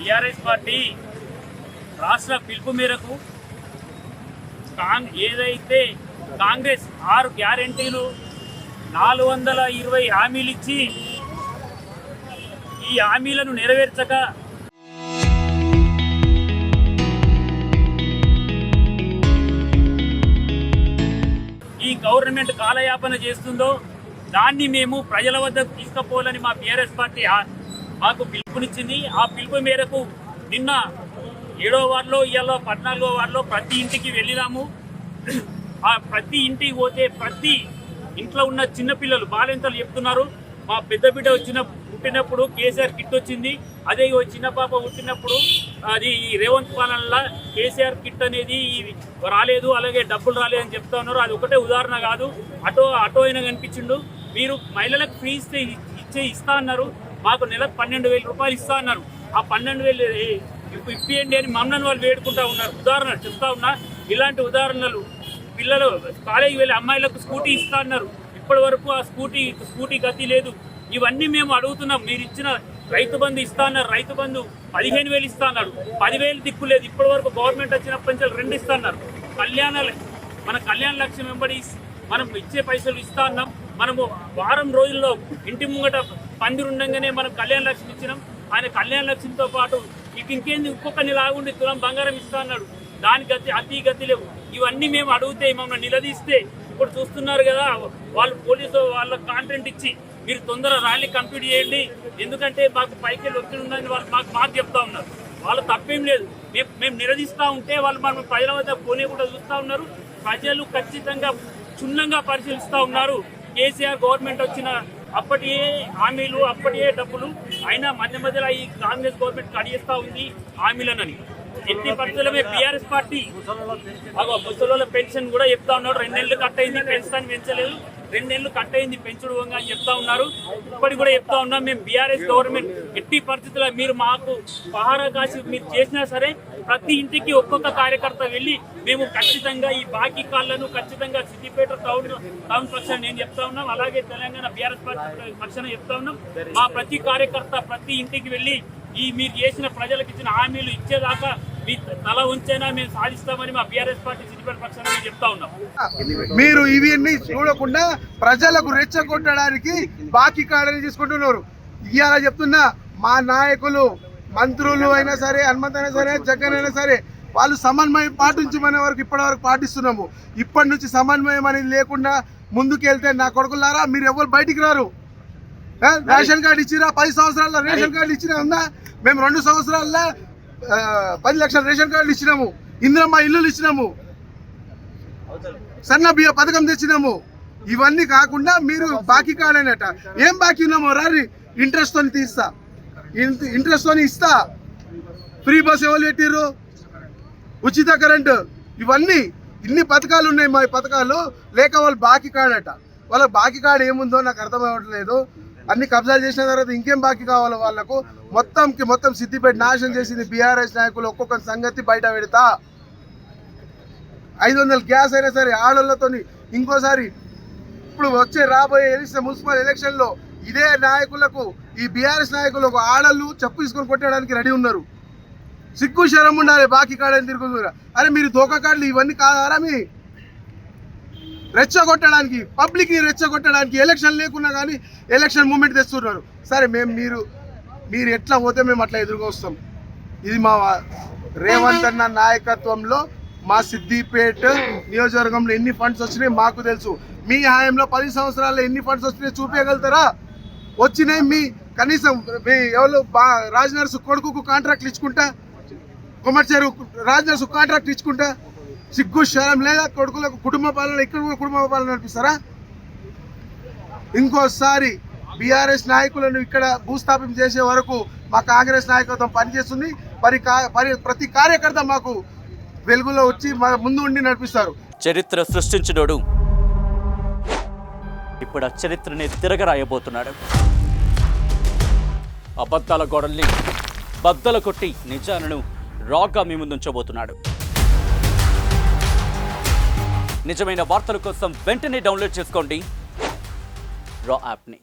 TRS party రాష్ట్ర పిలుపు మేరకు ఏదైతే కాంగ్రెస్ 6 గ్యారెంటీలు 420 హామీలు ఇచ్చి ఈ హామీలను నెరవేర్చక ఈ గవర్నమెంట్ కాలయాపన చేస్తుందో దాన్ని మేము ప్రజల వద్దకు తీసుకుపోవాలని మా బీఆర్ఎస్ పార్టీ మాకు పిలుపునిచ్చింది. ఆ పిలుపు మేరకు నిన్న 7వ వార్డులో ఇవాళ 14వ వార్డులో ప్రతి ఇంటికి వెళ్ళినాము. ఆ ప్రతి ఇంటికి పోతే ప్రతి ఇంట్లో ఉన్న చిన్నపిల్లలు బాలింతలు చెప్తున్నారు, మా పెద్ద బిడ్డ పుట్టినప్పుడు కేసీఆర్ కిట్ వచ్చింది, అదే చిన్న పాప పుట్టినప్పుడు అది రేవంత్ పాలనలో కేసీఆర్ కిట్ అనేది రాలేదు, అలాగే డబ్బులు రాలేదని చెప్తా ఉన్నారు. అది ఒకటే ఉదాహరణ కాదు, ఆటో అయినా కనిపించిండు. మీరు మహిళలకు ఫ్రీ ఇస్తా అన్నారు, మాకు నెలకు 12,000 రూపాయలు ఇస్తా అన్నారు. ఆ 12,000 ఇప్పియండి అని మమ్మల్ని వాళ్ళు వేడుకుంటా ఉన్నారు. ఉదాహరణ చెప్తా ఉన్నా. ఇలాంటి ఉదాహరణలు పిల్లలు కాలేజీకి వెళ్ళి అమ్మాయిలకు స్కూటీ ఇస్తా అన్నారు, ఇప్పటి వరకు ఆ స్కూటీ గతి లేదు. ఇవన్నీ మేము అడుగుతున్నాం. మీరు ఇచ్చిన రైతు బంధు ఇస్తా అన్నారు, రైతు బంధు 15,000 ఇస్తా అన్నారు, 10,000 దిక్కు లేదు. ఇప్పటి వరకు గవర్నమెంట్ వచ్చినప్పటి నుంచి 2 ఇస్తా అన్నారు. మన కళ్యాణ లక్ష్యం వెంబడి మనం ఇచ్చే పైసలు ఇస్తా అన్నాం. మనము వారం రోజుల్లో ఇంటి ముంగట పందిరు ఉండగానే మనం కళ్యాణ లక్ష్యం ఇచ్చినాం. ఆయన కళ్యాణ లక్ష్యంతో పాటు ఇంకేంది ఇంకొకరిని లాగుండి తులం బంగారం ఇస్తా అన్నాడు. దానికి గతి లేవు. ఇవన్నీ మేము అడిగితే మమ్మల్ని నిలదీస్తే ఇప్పుడు చూస్తున్నారు కదా, వాళ్ళు పోలీసు వాళ్ళ కాంటెంట్ ఇచ్చి మీరు తొందర ర్యాలీ కంప్లీట్ చేయండి, ఎందుకంటే మాకు పైకి ఒత్తిడి ఉందని వాళ్ళు మాకు చెప్తా ఉన్నారు. వాళ్ళు తప్పేం లేదు. మేము నిలదీస్తూ ఉంటే వాళ్ళు మనం ప్రజల వద్ద పోనీ కూడా చూస్తూ ఉన్నారు. ప్రజలు ఖచ్చితంగా క్షుణ్ణంగా పరిశీలిస్తూ ఉన్నారు. కేసీఆర్ గవర్నమెంట్ వచ్చిన అప్పటియే హామీలు, అప్పటియే డబ్బులు, అయినా మధ్యలో ఈ కాంగ్రెస్ గవర్నమెంట్ కడిగిస్తూ ఉంది హామీలనని. ఎట్టి పరిస్థితులమే బీఆర్ఎస్ పార్టీ ముసలోళ్ళ పెన్షన్ కూడా చెప్తా ఉన్నారు, 2 నెలలు కట్ అయింది, పెన్షన్ పెంచలేదు, 2 నెలలు కట్ అయింది పెంచుడు అని చెప్తా ఉన్నారు. ఇప్పటికి కూడా చెప్తా ఉన్నాం, మేము బీఆర్ఎస్ గవర్నమెంట్ ఎట్టి పరిస్థితుల్లో మీరు మాకు పహారా కాసి మీరు చేసినా సరే ప్రతి ఇంటికి ఒక్కొక్క కార్యకర్త వెళ్ళి మేము ఖచ్చితంగా ఈ బాకీ కాళ్లను ఖచ్చితంగా సిద్దిపేట టౌన్ పక్షాన నేను చెప్తా ఉన్నాం, అలాగే తెలంగాణ బీఆర్ఎస్ పార్టీ పక్షాన చెప్తా ఉన్నాం. మా ప్రతి కార్యకర్త ప్రతి ఇంటికి వెళ్ళి మీరు చేసిన ప్రజలకు ఇచ్చిన హామీలు ఇచ్చేదాకా మీ తల ఉంచైనా మేము సాధిస్తామని మా బీఆర్ఎస్ పార్టీ సిద్దిపేట పక్షాన చెప్తా ఉన్నాం. మీరు ఇవన్నీ చూడకుండా ప్రజలకు రెచ్చగొట్టడానికి బాకీ కార్డుని తీసుకుంటున్నారు. ఇవాళ చెప్తున్నా, మా నాయకులు మంత్రులు అయినా సరే, హనుమంత్ అయినా సరే, జగన్ అయినా సరే, వాళ్ళు సమన్వయం పాటించమనే వరకు ఇప్పటి వరకు పాటిస్తున్నాము. ఇప్పటి నుంచి సమన్వయం అనేది లేకుండా ముందుకెళ్తే నా కొడుకులారా మీరు ఎవరు బయటికి రారు. రేషన్ కార్డు ఇచ్చిరా, 10 సంవత్సరాల్లో రేషన్ కార్డు ఇచ్చినా ఉందా? మేము 2 సంవత్సరాల్లో 10 లక్షల రేషన్ కార్డులు ఇచ్చినాము, ఇందిరమ్మ ఇల్లులు ఇచ్చినాము, సన్న బియ్య పథకం తెచ్చినాము. ఇవన్నీ కాకుండా మీరు బాకీ కాడనట. ఏం బాకీ ఉన్నామో రారి, ఇంట్రెస్ట్ తోని ఇస్తా. ఫ్రీ బస్ ఎవరు పెట్టిర్రు, ఉచిత కరెంటు, ఇన్ని పథకాలు ఉన్నాయి. మా పథకాలు లేక వాళ్ళు బాకీ కాడట. వాళ్ళ బాకీ కార్డు ఏముందో నాకు అర్థం అవ్వట్లేదు. అన్ని కబ్జాలు చేసిన తర్వాత ఇంకేం బాకీ కావాలో వాళ్ళకు. మొత్తం సిద్దిపేట నాశనం చేసింది బీఆర్ఎస్ నాయకులు. ఒక్కొక్క సంగతి బయట పెడతా. 500 గ్యాస్ అయినా సరే ఆడోళ్ళతో ఇంకోసారి ఇప్పుడు రాబోయే మున్సిపల్ ఎలక్షన్లో ఇదే నాయకులకు, ఈ బీఆర్ఎస్ నాయకులకు ఆడళ్ళు చెప్పు తీసుకొని కొట్టడానికి రెడీ ఉన్నారు. సిగ్గు శరం ఉండాలి. బాకీ కాడని తిరుగుతున్నారు. అరే మీరు దోకా కార్డులు ఇవన్నీ కాదారా? మీ రెచ్చగొట్టడానికి, పబ్లిక్ని రెచ్చగొట్టడానికి, ఎలక్షన్ లేకున్నా కానీ ఎలక్షన్ మూమెంట్ తెస్తున్నారు. సరే మీరు ఎట్లా పోతే మేము అట్లా ఎదురుగా వస్తాం. ఇది మా రేవంత్ అన్న నాయకత్వంలో మా సిద్దిపేట నియోజకవర్గంలో ఎన్ని ఫండ్స్ వచ్చినాయి మాకు తెలుసు. మీ హాయంలో 10 సంవత్సరాల్లో ఎన్ని ఫండ్స్ వచ్చినాయి చూపించగలుగుతారా? వచ్చినాయి. మీ కనీసం మీ ఎవరు రాజనర్సు కొడుకుకు కాంట్రాక్ట్లు ఇచ్చుకుంటా, కొమర్చేరు రాజనర్సు కాంట్రాక్ట్ ఇచ్చుకుంటా సిగ్గు శరం లేదా? కొడుకులకు కుటుంబ పాలన, ఇక్కడ కూడా కుటుంబ పాలన నడిపిస్తారా? ఇంకోసారి బీఆర్ఎస్ నాయకులను ఇక్కడ భూస్థాపన చేసే వరకు మా కాంగ్రెస్ నాయకత్వం పనిచేస్తుంది. ప్రతి కార్యకర్త మాకు వెలుగులో వచ్చి ముందు ఉండి నడిపిస్తారు. చరిత్ర సృష్టించినోడు ఇప్పుడు ఆ చరిత్రని తిరగరాయబోతున్నాడు. అబద్ధాల గోడల్ని బద్దలు కొట్టి నిజాలను రాగా మీ ముందుంచబోతున్నాడు. నిజమైన వార్తల కోసం వెంటనే డౌన్లోడ్ చేసుకోండి రా యాప్ని.